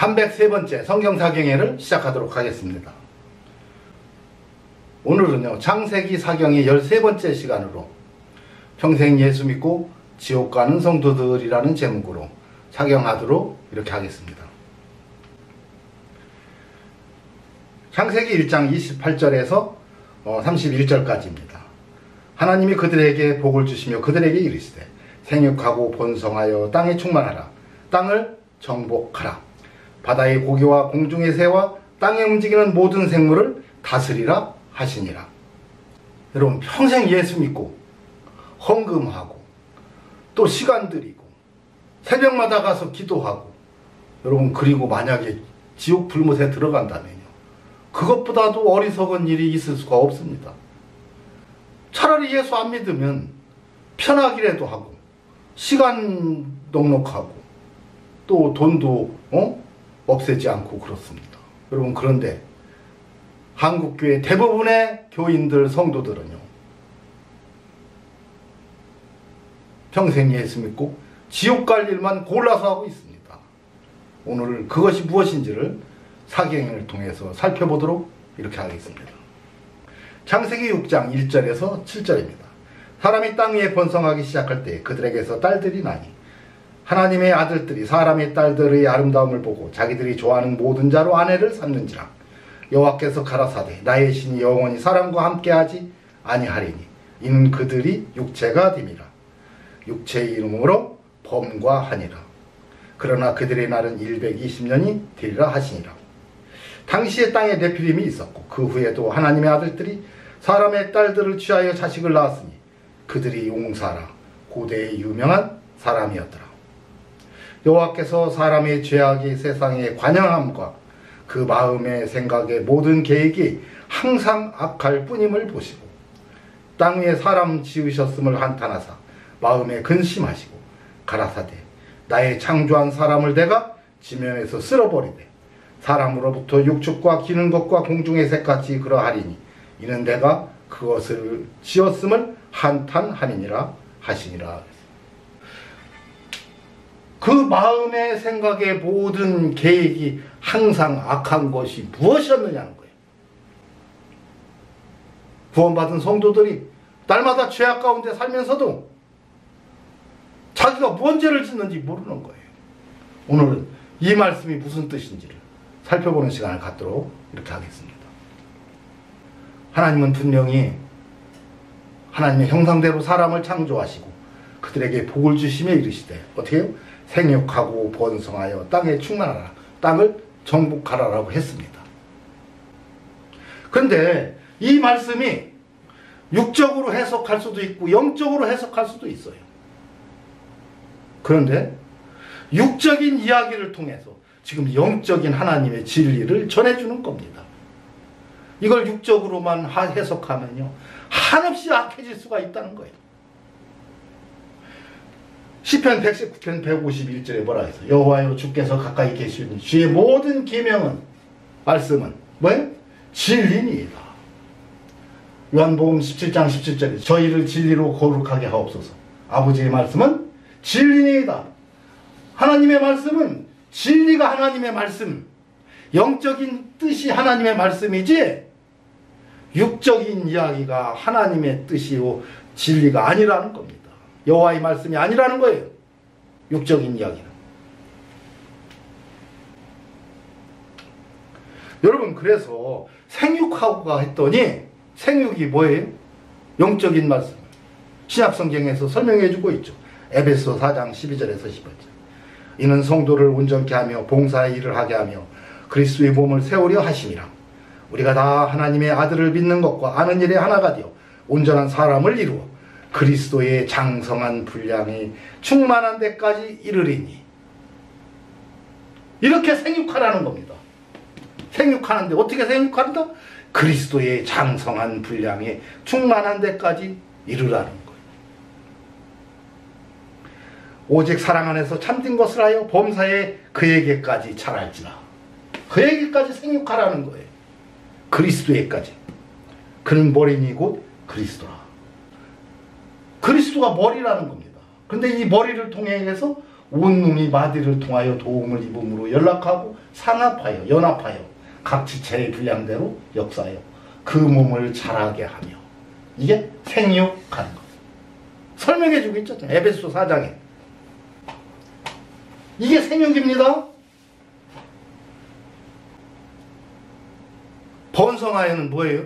303번째 성경사경회를 시작하도록 하겠습니다. 오늘은요, 창세기 사경의 13번째 시간으로 평생 예수 믿고 지옥 가는 성도들이라는 제목으로 사경하도록 이렇게 하겠습니다. 창세기 1장 28절에서 31절까지입니다. 하나님이 그들에게 복을 주시며 그들에게 이르시되 생육하고 번성하여 땅에 충만하라. 땅을 정복하라. 바다의 고기와 공중의 새와 땅에 움직이는 모든 생물을 다스리라 하시니라. 여러분, 평생 예수 믿고 헌금하고 또 시간 들이고 새벽마다 가서 기도하고, 여러분, 그리고 만약에 지옥 불못에 들어간다면요, 그것보다도 어리석은 일이 있을 수가 없습니다. 차라리 예수 안 믿으면 편하기라도 하고 시간 넉넉하고 또 돈도 없애지 않고 그렇습니다. 여러분, 그런데 한국교회 대부분의 교인들, 성도들은요, 평생 예수 믿고 지옥 갈 일만 골라서 하고 있습니다. 오늘 그것이 무엇인지를 사경을 통해서 살펴보도록 이렇게 하겠습니다. 창세기 6장 1절에서 7절입니다. 사람이 땅 위에 번성하기 시작할 때 그들에게서 딸들이 나니 하나님의 아들들이 사람의 딸들의 아름다움을 보고 자기들이 좋아하는 모든 자로 아내를 삼는지라. 여호와께서 가라사대 나의 신이 영원히 사람과 함께하지 아니하리니 이는 그들이 육체가 됨이라. 육체의 이름으로 범과 하니라. 그러나 그들의 날은 120년이 되리라 하시니라. 당시에 땅에 네피림이 있었고 그 후에도 하나님의 아들들이 사람의 딸들을 취하여 자식을 낳았으니 그들이 용사라 고대의 유명한 사람이었더라. 여호와께서 사람의 죄악이 세상에 관영함과 그 마음의 생각의 모든 계획이 항상 악할 뿐임을 보시고 땅 위에 사람 지으셨음을 한탄하사 마음에 근심하시고 가라사대 나의 창조한 사람을 내가 지면에서 쓸어버리되 사람으로부터 육축과 기는 것과 공중의 새같이 그러하리니 이는 내가 그것을 지었음을 한탄하니니라 하시니라. 그 마음의 생각의 모든 계획이 항상 악한 것이 무엇이었느냐는 거예요. 구원받은 성도들이 날마다 죄악 가운데 살면서도 자기가 뭔 죄를 짓는지 모르는 거예요. 오늘은 이 말씀이 무슨 뜻인지를 살펴보는 시간을 갖도록 이렇게 하겠습니다. 하나님은 분명히 하나님의 형상대로 사람을 창조하시고 그들에게 복을 주시며 이르시되 어떻게 해요? 생육하고 번성하여 땅에 충만하라. 땅을 정복하라라고 했습니다. 그런데 이 말씀이 육적으로 해석할 수도 있고 영적으로 해석할 수도 있어요. 그런데 육적인 이야기를 통해서 지금 영적인 하나님의 진리를 전해주는 겁니다. 이걸 육적으로만 해석하면요, 한없이 악해질 수가 있다는 거예요. 시편 119편 151절에 뭐라 해서 여호와여 주께서 가까이 계시니 주의 모든 계명은 말씀은 뭐예요? 진리니이다. 요한복음 17장 17절에 저희를 진리로 거룩하게 하옵소서. 아버지의 말씀은 진리니이다. 하나님의 말씀은 진리가 하나님의 말씀, 영적인 뜻이 하나님의 말씀이지 육적인 이야기가 하나님의 뜻이요 진리가 아니라는 겁니다. 여호와의 말씀이 아니라는 거예요. 육적인 이야기는. 여러분, 그래서 생육하고가 했더니 생육이 뭐예요? 영적인 말씀. 신약성경에서 설명해주고 있죠. 에베소 4장 12절에서 15절. 이는 성도를 온전케 하며 봉사의 일을 하게 하며 그리스도의 몸을 세우려 하심이라. 우리가 다 하나님의 아들을 믿는 것과 아는 일에 하나가 되어 온전한 사람을 이루어 그리스도의 장성한 분량이 충만한 데까지 이르리니. 이렇게 생육하라는 겁니다. 생육하는데 어떻게 생육한다? 그리스도의 장성한 분량이 충만한 데까지 이르라는 거예요. 오직 사랑 안에서 참된 것을 하여 범사에 그에게까지 잘할지라. 그에게까지 생육하라는 거예요. 그리스도에까지. 그는 머리니 곧 그리스도라. 그리스도가 머리라는 겁니다. 그런데 이 머리를 통해서 온몸이 마디를 통하여 도움을 입음으로 연락하고 상합하여 연합하여 각 지체의 분량대로 역사하여 그 몸을 자라게 하며 이게 생육하는 것. 설명해 주고 있죠. 에베소 4장에. 이게 생육입니다. 번성하여는 뭐예요?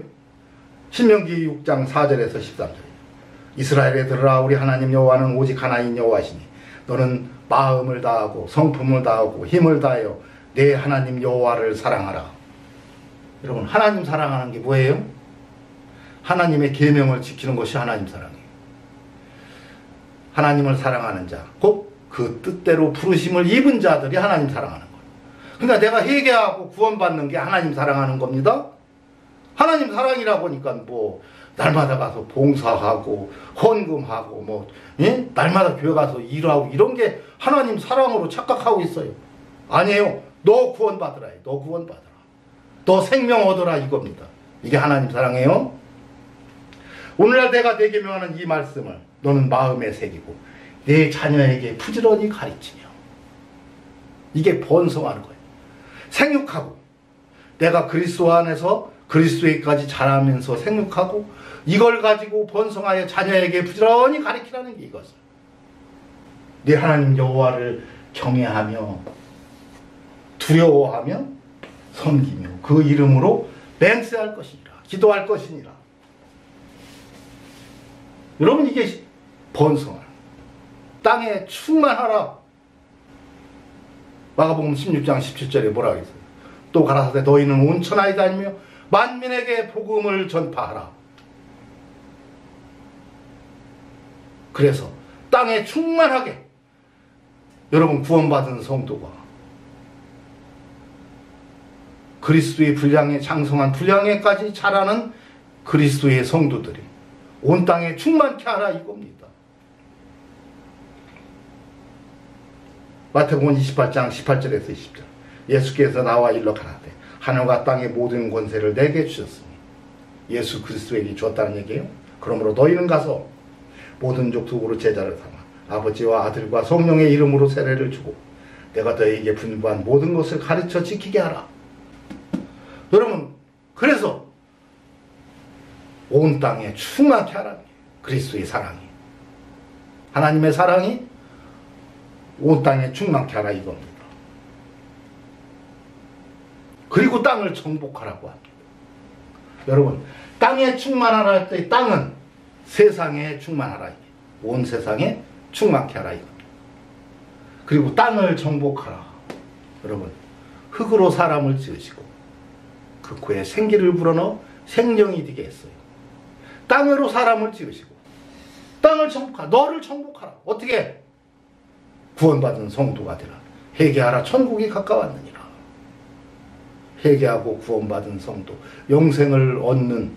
신명기 6장 4절에서 13절. 이스라엘에 들으라 우리 하나님 여호와는 오직 하나인 여호와시니 너는 마음을 다하고 성품을 다하고 힘을 다하여 내 하나님 여호와를 사랑하라. 여러분, 하나님 사랑하는 게 뭐예요? 하나님의 계명을 지키는 것이 하나님 사랑이에요. 하나님을 사랑하는 자, 곧 그 뜻대로 부르심을 입은 자들이 하나님 사랑하는 거예요. 그러니까 내가 회개하고 구원받는 게 하나님 사랑하는 겁니다. 하나님 사랑이라고 하니까 뭐 날마다 가서 봉사하고 헌금하고 뭐 날마다 교회 가서 일하고 이런 게 하나님 사랑으로 착각하고 있어요. 아니에요. 너 구원받으라. 너 구원받으라. 너 생명 얻어라 이겁니다. 이게 하나님 사랑이에요. 오늘날 내가 내게 명하는 이 말씀을 너는 마음에 새기고 내 자녀에게 부지런히 가르치며 이게 번성하는 거예요. 생육하고 내가 그리스도 안에서 그리스도에까지 자라면서 생육하고 이걸 가지고 번성하여 자녀에게 부지런히 가르치라는 게 이것을. 네 하나님 여호와를 경외하며 두려워하며 섬기며 그 이름으로 맹세할 것이니라. 기도할 것이니라. 여러분, 이게 번성하라. 땅에 충만하라. 마가복음 16장 17절에 뭐라고 했어요? 또 가라사대 너희는 온 천하에 다니며 만민에게 복음을 전파하라. 그래서 땅에 충만하게 여러분 구원받은 성도가 그리스도의 분량에 장성한 분량에까지 자라는 그리스도의 성도들이 온 땅에 충만케 하라 이겁니다. 마태복음 28장 18절에서 20절. 예수께서 나와 일러 가라되 하늘과 땅의 모든 권세를 내게 주셨으니 예수 그리스도에게 주었다는 얘기예요. 그러므로 너희는 가서 모든 족속으로 제자를 삼아 아버지와 아들과 성령의 이름으로 세례를 주고 내가 너희에게 분부한 모든 것을 가르쳐 지키게 하라. 여러분, 그래서 온 땅에 충만케 하라는 거예요. 그리스도의 사랑이, 하나님의 사랑이 온 땅에 충만케 하라 이겁니다. 그리고 땅을 정복하라고 합니다. 여러분, 땅에 충만하라 할 때 땅은 세상에 충만하라. 온 세상에 충만케 하라 이겁니다. 그리고 땅을 정복하라. 여러분, 흙으로 사람을 지으시고 그 코에 생기를 불어넣어 생명이 되게 했어요. 땅으로 사람을 지으시고 땅을 정복하라. 너를 정복하라. 어떻게? 구원받은 성도가 되라. 회개하라. 천국이 가까웠느니라. 회개하고 구원받은 성도, 영생을 얻는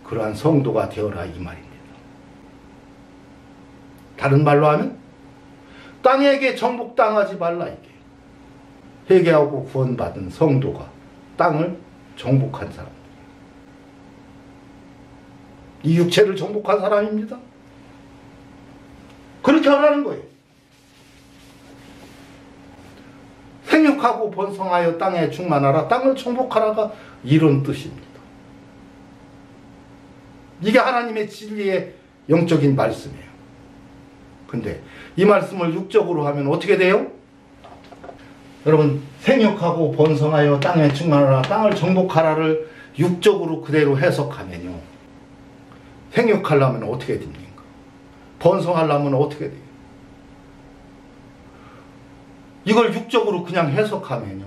그러한 성도가 되어라 이 말입니다. 다른 말로 하면 땅에게 정복당하지 말라 이게. 회개하고 구원받은 성도가 땅을 정복한 사람, 이 육체를 정복한 사람입니다. 그렇게 하라는 거예요. 생육하고 번성하여 땅에 충만하라. 땅을 정복하라가 이런 뜻입니다. 이게 하나님의 진리의 영적인 말씀이에요. 근데 이 말씀을 육적으로 하면 어떻게 돼요? 여러분, 생육하고 번성하여 땅에 충만하라, 땅을 정복하라를 육적으로 그대로 해석하면요, 생육하려면 어떻게 됩니까? 번성하려면 어떻게 돼요? 이걸 육적으로 그냥 해석하면요,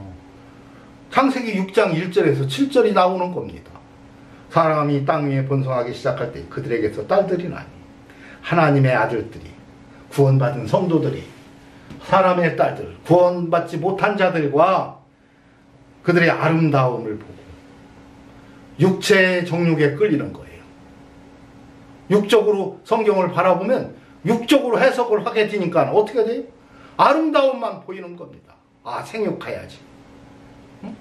창세기 6장 1절에서 7절이 나오는 겁니다. 사람이 땅 위에 번성하기 시작할 때 그들에게서 딸들이 나니 하나님의 아들들이, 구원받은 성도들이 사람의 딸들, 구원받지 못한 자들과 그들의 아름다움을 보고 육체의 정욕에 끌리는 거예요. 육적으로 성경을 바라보면 육적으로 해석을 하게 되니까 어떻게 돼요? 아름다움만 보이는 겁니다. 아, 생육해야지. 응?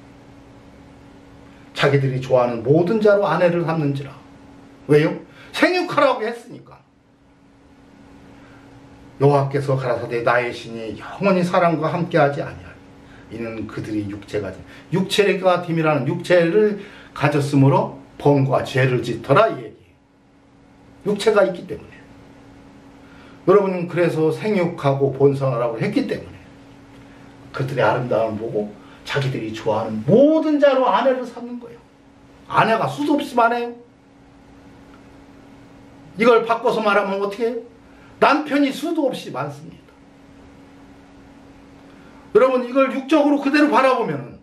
자기들이 좋아하는 모든 자로 아내를 삼는지라. 왜요? 생육하라고 했으니까. 여호와께서 가라사대 나의 신이 영원히 사람과 함께하지 아니하리. 이는 그들이 육체가 육체가 됨이라는 육체를 가졌으므로 범과 죄를 짓더라 이 얘기예요. 육체가 있기 때문에. 여러분은 그래서 생육하고 번성하라고 했기 때문에 그들의 아름다움을 보고 자기들이 좋아하는 모든 자로 아내를 삼는 거예요. 아내가 수도 없이 많아요. 이걸 바꿔서 말하면 어떻게 해요? 남편이 수도 없이 많습니다. 여러분 이걸 육적으로 그대로 바라보면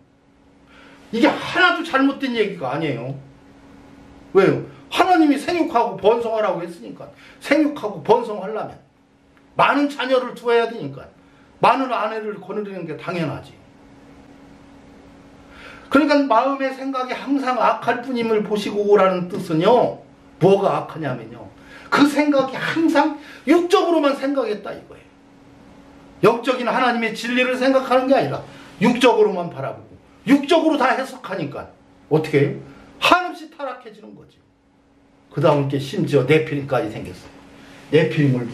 이게 하나도 잘못된 얘기가 아니에요. 왜요? 하나님이 생육하고 번성하라고 했으니까. 생육하고 번성하려면 많은 자녀를 두어야 되니까 많은 아내를 거느리는 게 당연하지. 그러니까 마음의 생각이 항상 악할 뿐임을 보시고라는 뜻은요, 뭐가 악하냐면요, 그 생각이 항상 육적으로만 생각했다 이거예요. 영적인 하나님의 진리를 생각하는 게 아니라 육적으로만 바라보고 육적으로 다 해석하니까 어떻게 해요? 한없이 타락해지는 거죠. 그 다음 이렇게 심지어 네피림까지 생겼어요. 네피림을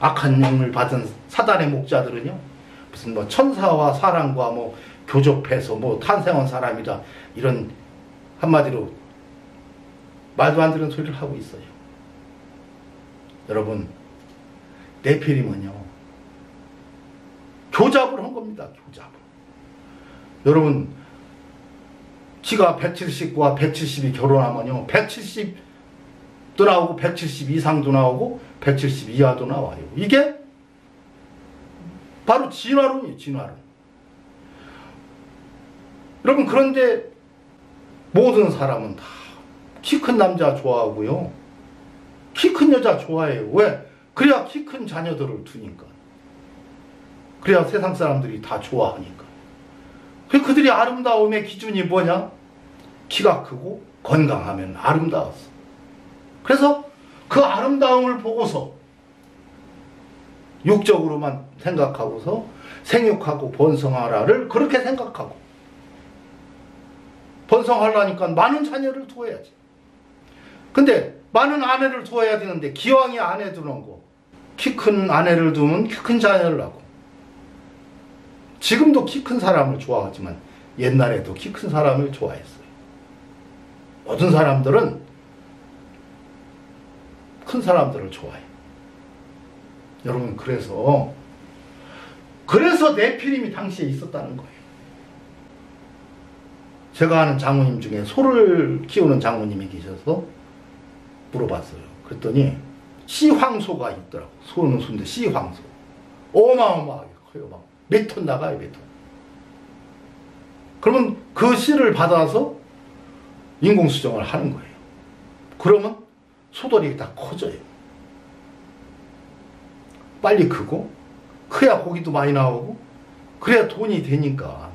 악한 영을 받은 사단의 목자들은요, 무슨 뭐 천사와 사람과 뭐 교접해서 뭐 탄생한 사람이다, 이런 한마디로 말도 안 되는 소리를 하고 있어요. 여러분, 네피림은요 교잡을 한 겁니다. 교잡을. 여러분, 지가 170과 170이 결혼하면요 170도 나오고 170 이상도 나오고 170 이하도 나와요. 이게 바로 진화론이에요. 진화론. 여러분, 그런데 모든 사람은 다 키 큰 남자 좋아하고요, 키 큰 여자 좋아해요. 왜? 그래야 키 큰 자녀들을 두니까. 그래야 세상 사람들이 다 좋아하니까. 그들이 아름다움의 기준이 뭐냐? 키가 크고 건강하면 아름다웠어. 그래서 그 아름다움을 보고서 육적으로만 생각하고서 생육하고 번성하라를 그렇게 생각하고, 번성하려니까 많은 자녀를 두어야지. 근데 많은 아내를 두어야 되는데 기왕이 아내 두는 거, 키 큰 아내를 두면 키 큰 자녀를 하고, 지금도 키 큰 사람을 좋아하지만 옛날에도 키 큰 사람을 좋아했어요. 모든 사람들은 큰 사람들을 좋아해요. 여러분, 그래서 네피림이 당시에 있었다는 거예요. 제가 아는 장모님 중에 소를 키우는 장모님이 계셔서 물어봤어요. 그랬더니 씨황소가 있더라고. 소는 소인데 씨황소. 어마어마하게 커요. 막 몇 톤 나가요, 몇 톤. 그러면 그 씨를 받아서 인공수정을 하는 거예요. 그러면 소들이 다 커져요. 빨리 크고, 커야 고기도 많이 나오고, 그래야 돈이 되니까.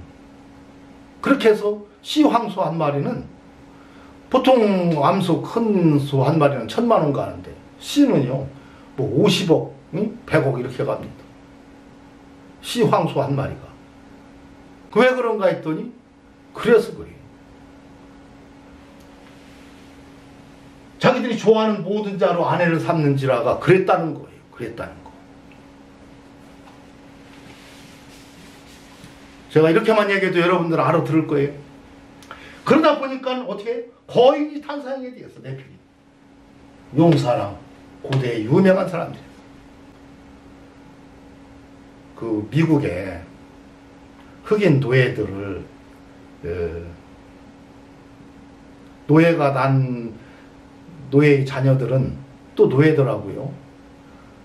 그렇게 해서 씨황소 한 마리는, 보통 암소 큰 소 한 마리는 1,000만 원 가는데 씨는요 뭐 50억, 100억 이렇게 갑니다. 씨황소 한 마리가. 왜 그런가 했더니 그래서 그래요. 자기들이 좋아하는 모든 자로 아내를 삼는지라가 그랬다는 거예요. 그랬다는 거. 제가 이렇게만 얘기해도 여러분들 알아들을 거예요. 그러다 보니까 어떻게 거인이 탄생하게 되었어. 네피림. 용사랑 고대의 유명한 사람들이에요. 그 미국에 흑인 노예들을, 노예가 난 노예의 자녀들은 또 노예더라고요.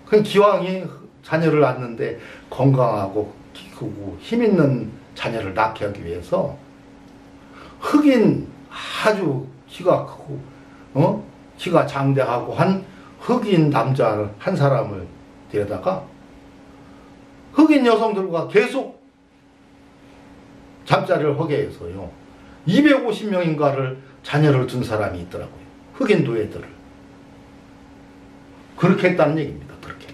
그냥 기왕이 자녀를 낳는데 건강하고 키 크고 힘 있는 자녀를 낳게 하기 위해서 흑인 아주 키가 크고 키가 장대하고 한 흑인 남자 한 사람을 데려다가 흑인 여성들과 계속 잠자리를 하게 해서요 250명인가를 자녀를 둔 사람이 있더라고요. 흑인 노예들을. 그렇게 했다는 얘기입니다. 그렇게.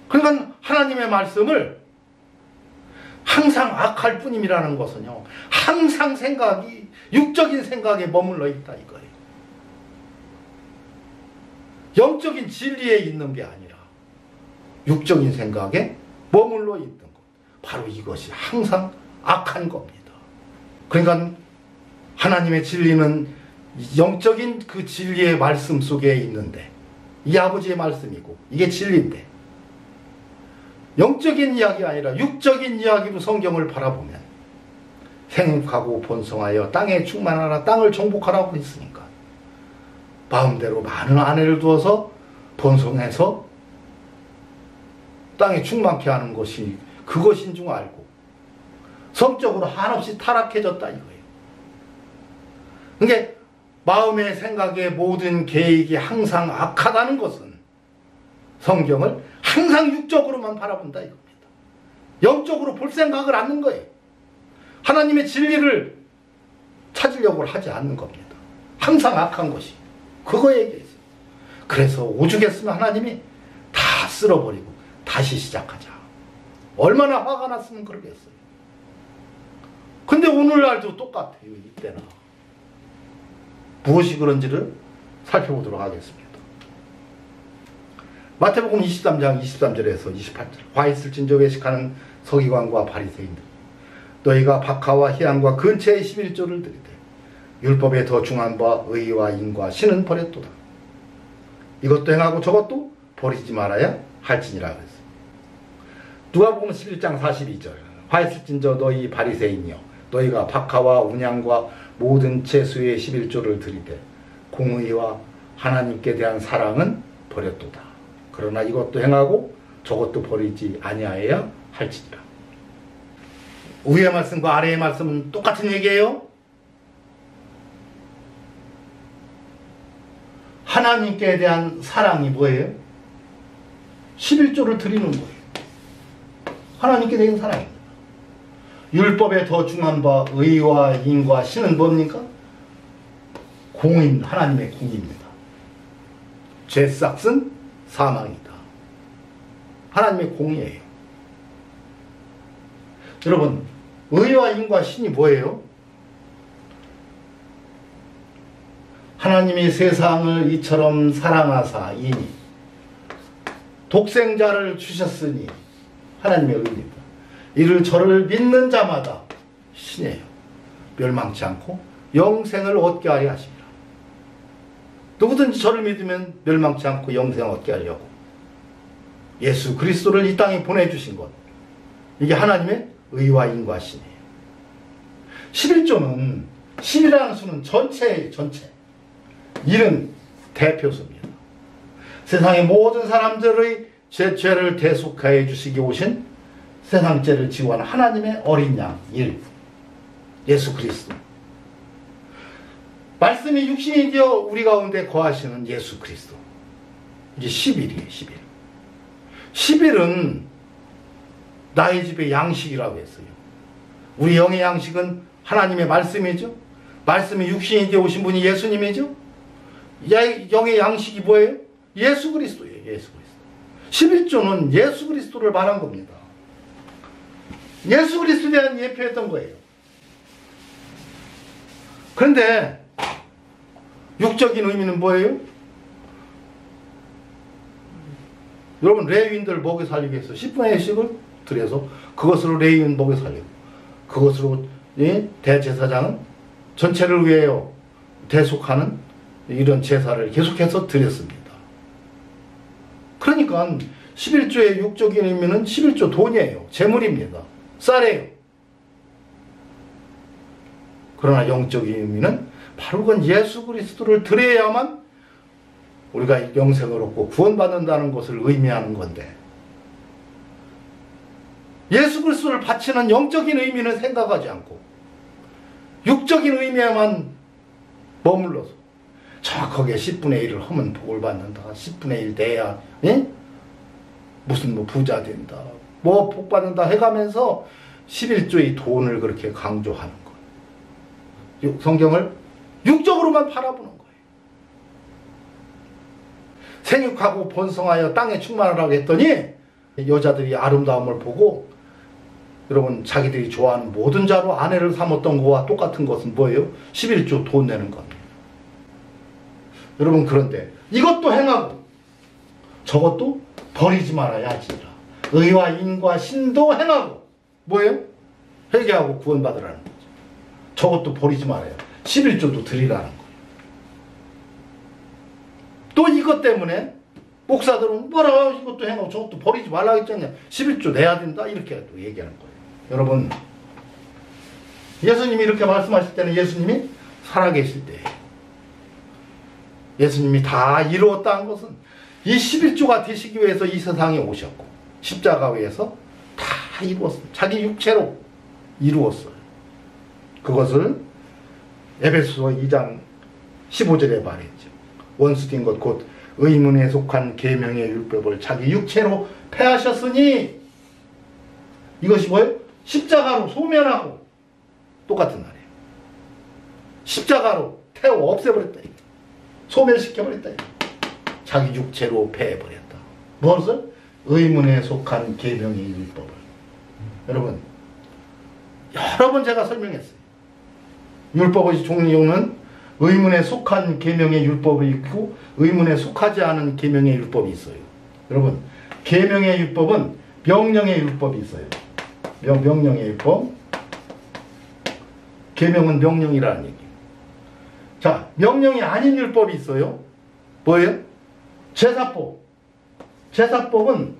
그러니까 하나님의 말씀을 항상 악할 뿐임이라는 것은요 항상 생각이 육적인 생각에 머물러 있다 이거예요. 영적인 진리에 있는 게 아니라 육적인 생각에 머물러 있는 것. 바로 이것이 항상 악한 겁니다. 그러니까 하나님의 진리는 영적인 그 진리의 말씀 속에 있는데, 이 아버지의 말씀이고 이게 진리인데, 영적인 이야기가 아니라 육적인 이야기로 성경을 바라보면 생육하고 번성하여 땅에 충만하라, 땅을 정복하라고 했으니까 마음대로 많은 아내를 두어서 번성해서 땅에 충만케 하는 것이 그것인 줄 알고 성적으로 한없이 타락해졌다 이거예요. 그러니까 마음의 생각의 모든 계획이 항상 악하다는 것은 성경을 항상 육적으로만 바라본다 이겁니다. 영적으로 볼 생각을 않는 거예요. 하나님의 진리를 찾으려고 하지 않는 겁니다. 항상 악한 것이 그거 얘기했어요. 그래서 오죽했으면 하나님이 다 쓸어버리고 다시 시작하자. 얼마나 화가 났으면 그러겠어요. 근데 오늘날도 똑같아요. 이때나. 무엇이 그런지를 살펴보도록 하겠습니다. 마태복음 23장 23절에서 28절. 화 있을진저 외식하는 서기관과 바리새인들, 너희가 박하와 희양과 근처의 11조를 드리되 율법에 더 중한 바 의와 인과 신은 버렸도다. 이것도 행하고 저것도 버리지 말아야 할지니라 그랬어요. 누가복음 11장 42절. 화 있을진저 너희 바리새인이여, 너희가 박하와 운양과 모든 채수의 11조를 드리되 공의와 하나님께 대한 사랑은 버렸도다. 그러나 이것도 행하고 저것도 버리지 아니하여야 할지니라. 위의 말씀과 아래의 말씀은 똑같은 얘기예요. 하나님께 대한 사랑이 뭐예요? 11조를 드리는 거예요. 하나님께 대한 사랑입니다. 율법에 더 중한 바 의와 인과 신은 뭡니까? 공인, 하나님의 공입니다. 죄싹은 사망이다. 하나님의 공이에요. 여러분, 의와 인과 신이 뭐예요? 하나님이 세상을 이처럼 사랑하사 이니 독생자를 주셨으니 하나님의 의입니다. 이를 저를 믿는 자마다 신이에요. 멸망치 않고 영생을 얻게 하려 하십니다. 누구든지 저를 믿으면 멸망치 않고 영생을 얻게 하려고 예수 그리스도를 이 땅에 보내주신 것, 이게 하나님의 의와 인과 신이에요. 11조는 10이라는 수는 전체예요. 전체. 1은 대표수입니다. 세상의 모든 사람들의 죄를 대속하여 주시기 오신 세상 죄를 지원한 하나님의 어린 양 1, 예수 그리스도. 말씀이 육신이 되어 우리 가운데 거하시는 예수 그리스도. 이게 11이에요. 11. 11은 나의 집의 양식이라고 했어요. 우리 영의 양식은 하나님의 말씀이죠. 말씀이 육신이 되어 오신 분이 예수님이죠. 영의 양식이 뭐예요? 예수 그리스도예요. 예수 그리스도. 11조는 예수 그리스도를 말한 겁니다. 예수 그리스도에 대한 예표했던 거예요. 그런데 육적인 의미는 뭐예요? 여러분, 레위인들 먹여 살리기 위해서 10분의 1씩을 드려서 그것으로 레위인 먹여 살리고, 그것으로 대제사장은 전체를 위하여 대속하는 이런 제사를 계속해서 드렸습니다. 그러니까 11조의 육적인 의미는 11조 돈이에요. 재물입니다. 쌀이에요. 그러나 영적인 의미는 바로 그건 예수 그리스도를 드려야만 우리가 영생을 얻고 구원받는다는 것을 의미하는 건데, 예수 그리스도를 바치는 영적인 의미는 생각하지 않고 육적인 의미에만 머물러서 정확하게 10분의 1을 하면 복을 받는다, 10분의 1 돼야 무슨 뭐 부자 된다, 뭐 복 받는다 해가면서 11조의 돈을 그렇게 강조하는 거예요. 성경을 육적으로만 바라보는 거예요. 생육하고 번성하여 땅에 충만하라고 했더니 여자들이 아름다움을 보고, 여러분, 자기들이 좋아하는 모든 자로 아내를 삼았던 거와 똑같은 것은 뭐예요? 11조 돈 내는 겁니다. 여러분, 그런데 이것도 행하고 저것도 버리지 말아야 하지라. 의와 인과 신도 행하고 뭐예요? 회개하고 구원받으라는 거죠. 저것도 버리지 말아요. 11조도 드리라는 거예요. 또 이것 때문에 목사들은 뭐라 이것도 행하고 저것도 버리지 말라고 했잖냐. 11조 내야 된다 이렇게 또 얘기하는 거예요. 여러분, 예수님이 이렇게 말씀하실 때는 예수님이 살아계실 때 예수님이 다 이루었다는 것은 이 11조가 되시기 위해서 이 세상에 오셨고 십자가 위에서 다 이루었어요. 자기 육체로 이루었어요. 그것을 에베소서 2장 15절에 말했죠. 원수된 것 곧 의문에 속한 계명의 율법을 자기 육체로 폐하셨으니 이것이 뭐예요? 십자가로 소멸하고 똑같은 말이에요. 십자가로 태워 없애버렸다. 소멸시켜버렸다. 자기 육체로 폐해버렸다. 무엇을? 의문에 속한 계명의 율법을. 여러분, 여러 번 제가 설명했어요. 율법의 종류는 의문에 속한 계명의 율법이 있고 의문에 속하지 않은 계명의 율법이 있어요. 여러분, 계명의 율법은 명령의 율법이 있어요. 명령의 율법. 계명은 명령이라는 얘기예요. 자, 명령이 아닌 율법이 있어요. 뭐예요? 제사법. 제사법은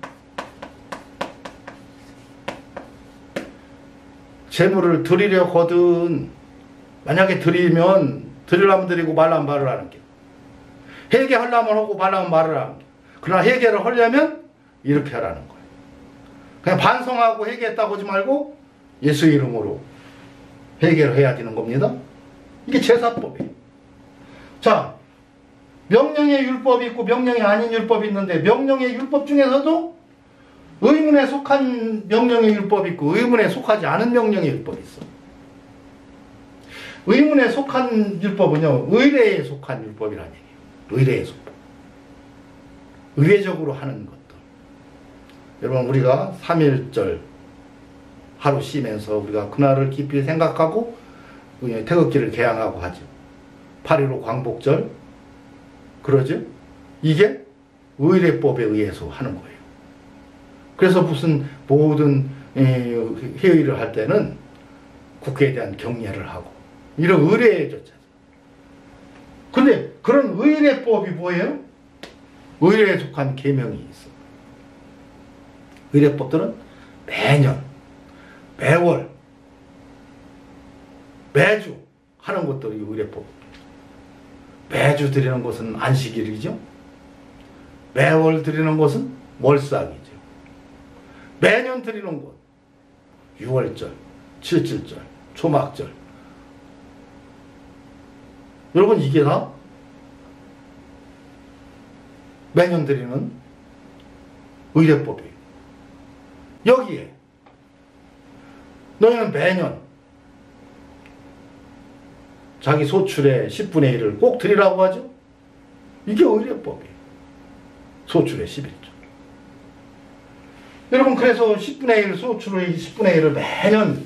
제물을 드리려거든 만약에 드리려면 드리고 말라면 말을 하는 게 회개하려면 하고 말라면 말을 하는 게 그러나 회개를 하려면 이렇게 하라는 거예요. 그냥 반성하고 회개했다고 하지 말고 예수 이름으로 회개를 해야 되는 겁니다. 이게 제사법이에요. 자, 명령의 율법이 있고 명령이 아닌 율법이 있는데 명령의 율법 중에서도 의문에 속한 명령의 율법이 있고 의문에 속하지 않은 명령의 율법이 있어. 의문에 속한 율법은요, 의례에 속한 율법이라는 얘기예요. 의례에 속한. 의례적으로 하는 것들. 여러분, 우리가 3.1절 하루 쉬면서 우리가 그날을 깊이 생각하고 태극기를 개항하고 하죠. 8.15 광복절 그러죠. 이게 의례법에 의해서 하는 거예요. 그래서 무슨 모든 회의를 할 때는 국회에 대한 경례를 하고 이런 의례에 줬잖아요. 근데 그런 의례법이 뭐예요? 의례에 속한 계명이 있어. 의례법들은 매년, 매월, 매주 하는 것들이 의례법. 매주 드리는 것은 안식일이죠. 매월 드리는 것은 월삭이죠. 매년 드리는 것 6월절, 7.7절, 초막절. 여러분, 이게 다 매년 드리는 의례법이에요. 여기에 너희는 매년 자기 소출의 10분의 1을 꼭 드리라고 하죠. 이게 의례법이에요. 소출의 11조. 여러분, 그래서 10분의 1, 소출의 10분의 1을 매년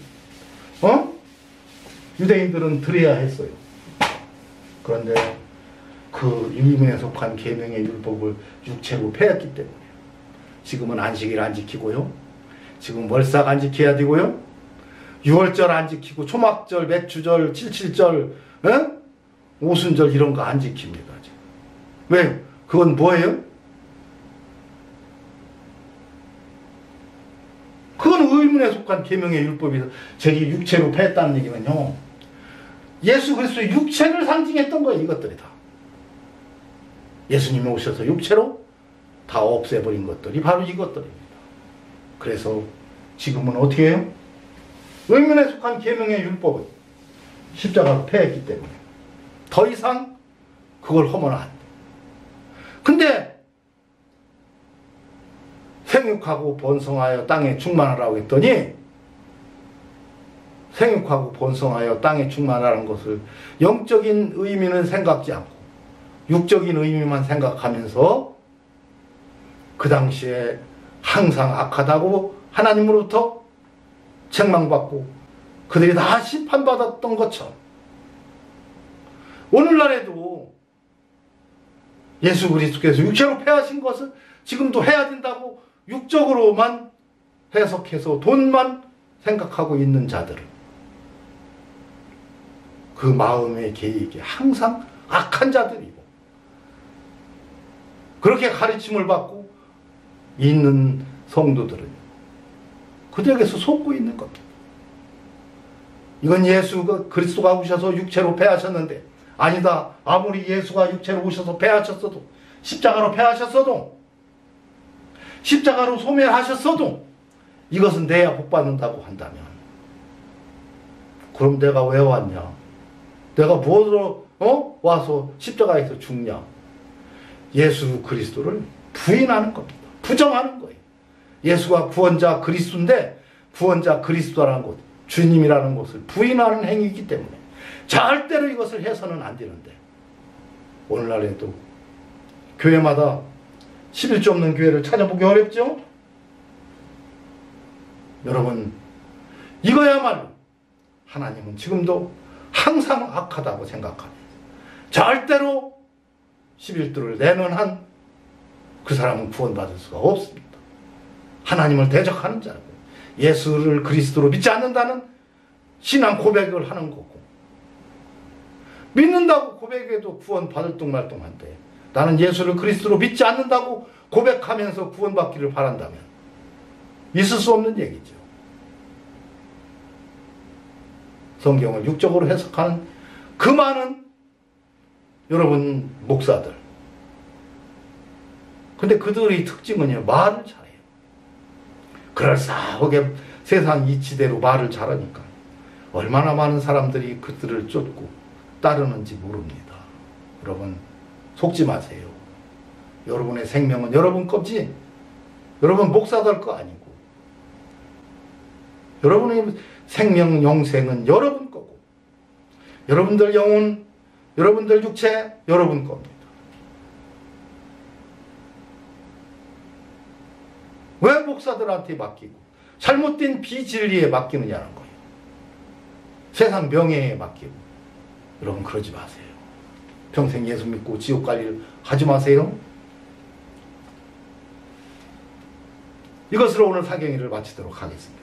유대인들은 드려야 했어요. 그런데 그 의문에 속한 계명의 율법을 육체로 폐했기 때문에 지금은 안식일 안 지키고요. 지금 월삭 안 지켜야 되고요. 6월절 안 지키고 초막절, 맥주절, 7.7절, 오순절 이런 거 안 지킵니다. 왜? 그건 뭐예요? 그건 의문에 속한 계명의 율법이다. 저기 육체로 폐했다는 얘기는요, 예수 그리스도의 육체를 상징했던 거예요. 이것들이 다. 예수님이 오셔서 육체로 다 없애버린 것들이 바로 이것들입니다. 그래서 지금은 어떻게 해요? 의문에 속한 계명의 율법은 십자가로 폐했기 때문에 더 이상 그걸 하면 안 돼. 근데 생육하고 번성하여 땅에 충만하라고 했더니 생육하고 번성하여 땅에 충만하라는 것을 영적인 의미는 생각지 않고 육적인 의미만 생각하면서 그 당시에 항상 악하다고 하나님으로부터 책망받고 그들이 다 심판받았던 것처럼 오늘날에도 예수 그리스도께서 육체로 폐하신 것을 지금도 해야 된다고 육적으로만 해석해서 돈만 생각하고 있는 자들은 그 마음의 계획이 항상 악한 자들이고 그렇게 가르침을 받고 있는 성도들은 그들에게서 속고 있는 겁니다. 이건 예수가 그리스도가 오셔서 육체로 패하셨는데 아니다. 아무리 예수가 육체로 오셔서 패하셨어도 십자가로 패하셨어도 십자가로 소멸하셨어도 이것은 내야 복받는다고 한다면 그럼 내가 왜 왔냐? 내가 무엇으로 와서 십자가에서 죽냐? 예수 그리스도를 부인하는 겁니다. 부정하는 거예요. 예수가 구원자 그리스도인데 구원자 그리스도라는 것, 주님이라는 것을 부인하는 행위이기 때문에 절대로 이것을 해서는 안 되는데 오늘날에도 교회마다 11조 없는 교회를 찾아보기 어렵죠? 여러분 이거야말로 하나님은 지금도 항상 악하다고 생각합니다. 절대로 11조를 내는 한 그 사람은 구원받을 수가 없습니다. 하나님을 대적하는 자고 예수를 그리스도로 믿지 않는다는 신앙 고백을 하는 거고 믿는다고 고백해도 구원받을 뚱말뚱한데 나는 예수를 그리스도로 믿지 않는다고 고백하면서 구원받기를 바란다면 있을 수 없는 얘기죠. 성경을 육적으로 해석하는 그 많은 여러분 목사들 근데 그들의 특징은요 말을 잘해요. 그럴싸하게 세상 이치대로 말을 잘하니까 얼마나 많은 사람들이 그들을 쫓고 따르는지 모릅니다. 여러분 속지 마세요. 여러분의 생명은 여러분 거지 여러분 목사들 거 아니고 여러분의 생명 영생은 여러분 거고 여러분들 영혼 여러분들 육체 여러분 겁니다. 왜 목사들한테 맡기고 잘못된 비진리에 맡기느냐는 거예요. 세상 명예에 맡기고 여러분 그러지 마세요. 평생 예수 믿고 지옥 갈 일 하지 마세요. 이것으로 오늘 사경일을 마치도록 하겠습니다.